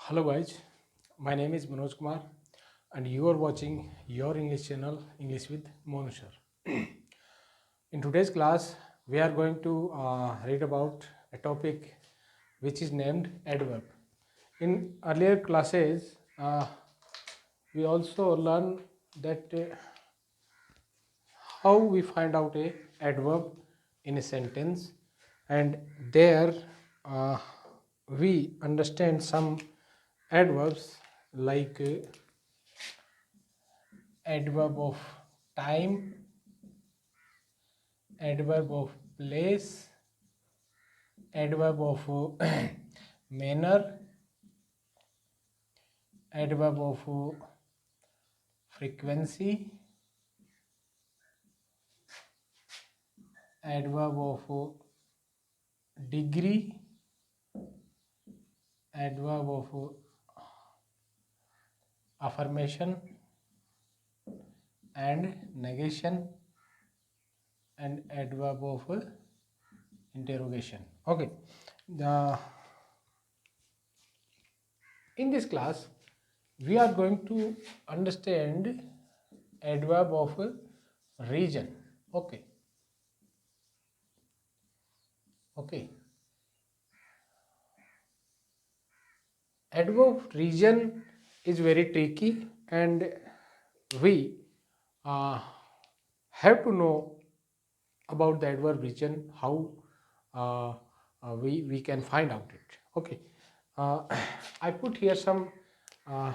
Hello guys, my name is Manoj Kumar and you are watching your English channel English with Monu sir. In today's class, we are going to read about a topic which is named adverb. In earlier classes, we also learn that how we find out a adverb in a sentence, and there uh, we understand some adverbs like adverb of time, adverb of place, adverb of manner, adverb of frequency, adverb of degree, adverb of affirmation and negation, and adverb of interrogation. Okay, in this class we are going to understand adverb of region. Okay, adverb of region is very tricky, and we uh, have to know about the adverb region, how we can find out it. Okay, I put here some uh,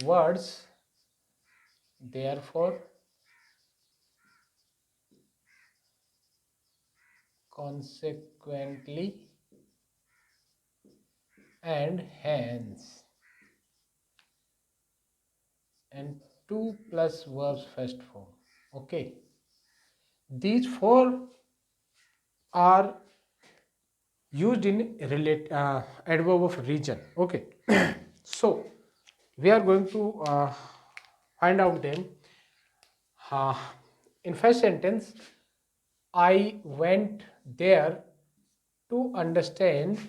words. Therefore, consequently, and hence, and two plus verbs first form. Okay, these four are used in adverb of region. Okay, so we are going to find out them. uh, in first sentence, I went there to understand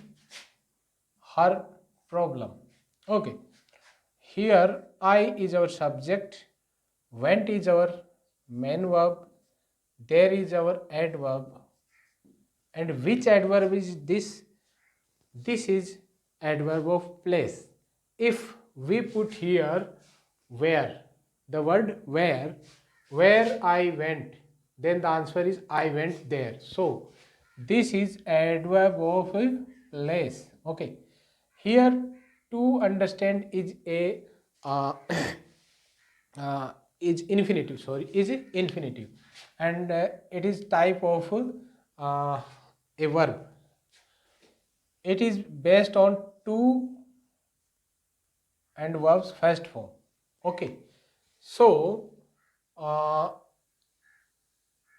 her problem. Okay, here I is our subject, went is our main verb, there is our adverb, and which adverb is this? This is adverb of place. If we put here where, the word where I went, then the answer is I went there. So this is adverb of place. Okay, here to understand is a is infinitive, sorry, is infinitive, and it is type of a verb. It is based on to and verbs first form. Okay, so uh,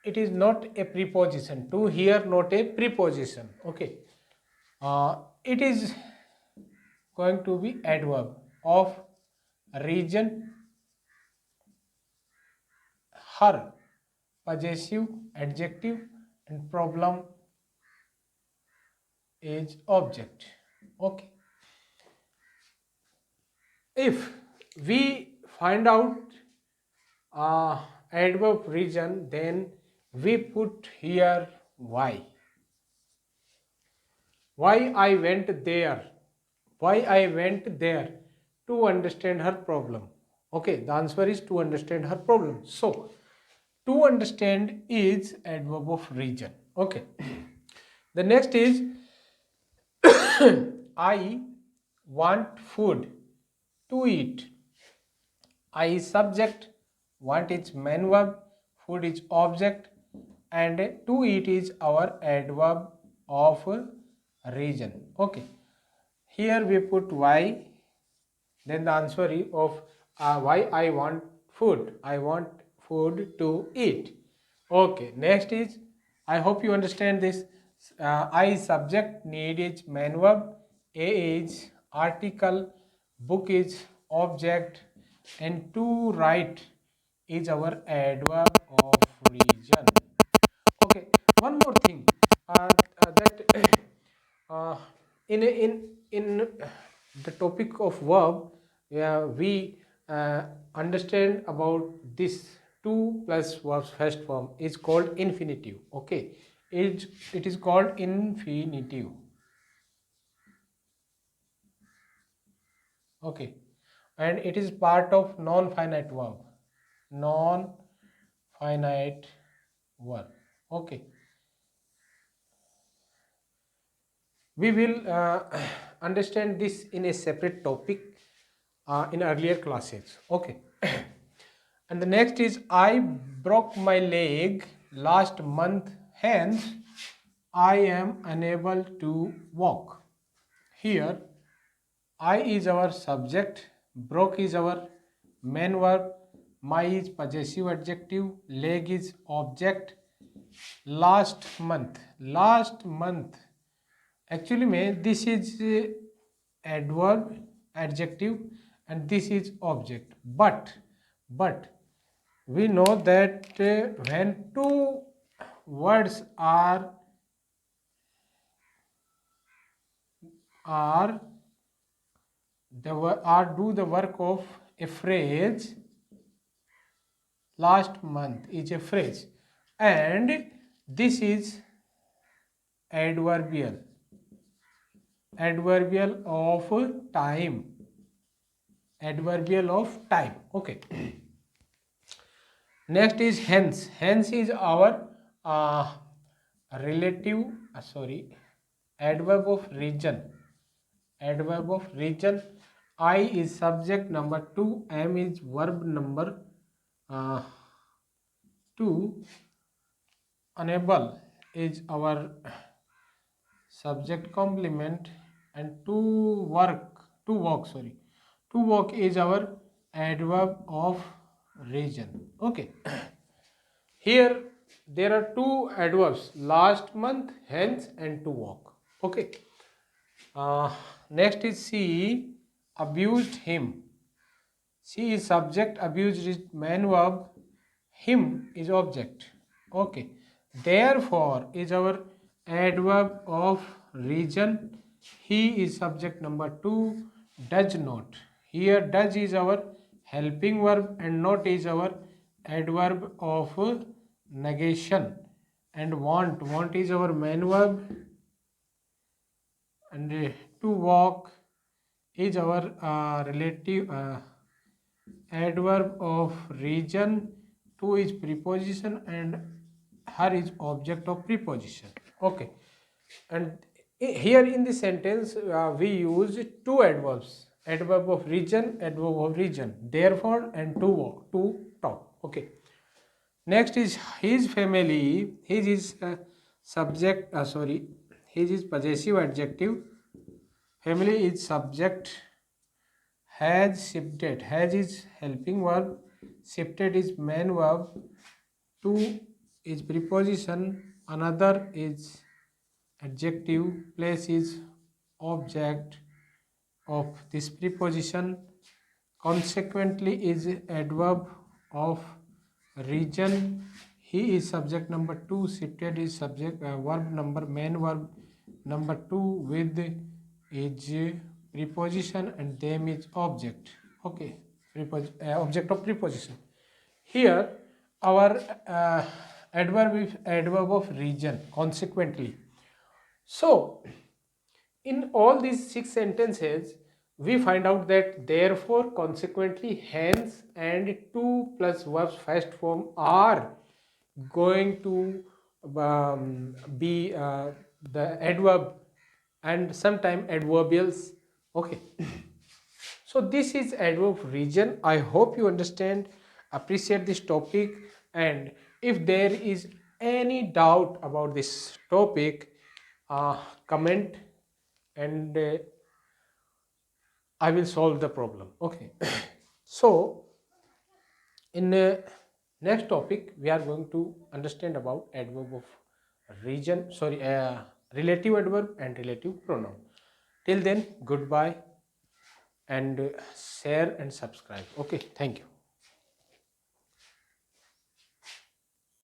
it is not a preposition. To here not a preposition. Okay, it is going to be adverb of region, her, possessive, adjective, and problem is object. Okay, if we find out adverb region, then we put here why I went there, to understand her problem. Okay, the answer is to understand her problem. So to understand is adverb of region. Okay, the next is I want food to eat. I is subject, want is main verb, food is object, and to eat is our adverb of region. Okay, here we put why, then the answer is of why I want food. I want food to eat. Okay, next is, I hope you understand this. I is subject, need is main verb, a is article, book is object, and to write is our adverb of region. Okay, one more thing, that in in the topic of verb, we understand about this 2 plus verbs first form is called infinitive. Okay, it is called infinitive. Okay, and it is part of non-finite verb. Non-finite verb. Okay, we will understand this in a separate topic in earlier classes. Okay. And the next is I broke my leg last month, hence I am unable to walk. Here I is our subject, broke is our main verb, my is possessive adjective, leg is object, last month actually में this is adverb adjective and this is object, but we know that when two words are do the work of a phrase, last month is a phrase and this is adverbial of time, okay. Next is hence is our relative adverb of region, I is subject number 2, am is verb number 2, unable is our subject complement and to walk is our adverb of region. Okay. Here there are two adverbs, last month, hence and to walk. Okay. Next is she abused him. She is subject, abused is main verb, him is object. Okay. Therefore is our adverb of region. He is subject number 2, does not. Here does is our helping verb and not is our adverb of negation. And want is our main verb and to walk is our relative adverb of region, to is preposition and her is object of preposition. Okay, and here in this sentence we use two adverbs, adverb of region, therefore and to walk, to talk. Okay. Next is his family, his is subject his is possessive adjective, family is subject, has shifted, has is helping verb, shifted is main verb, to is preposition, another is adjective, place is object of this preposition, consequently is adverb of region, he is subject number 2, shifted is subject verb number main verb number 2 with is preposition and them is object. Okay, object of preposition. Here our adverb is adverb of region, consequently. So in all these 6 sentences we find out that therefore, consequently, hence and to plus verbs first form are going to be the adverb and sometime adverbials. Okay. So this is adverb region. I hope you understand, appreciate this topic, and if there is any doubt about this topic, comment and I will solve the problem. Okay. So in next topic we are going to understand about adverb of region, relative adverb and relative pronoun. Till then, goodbye and share and subscribe. Okay, thank you.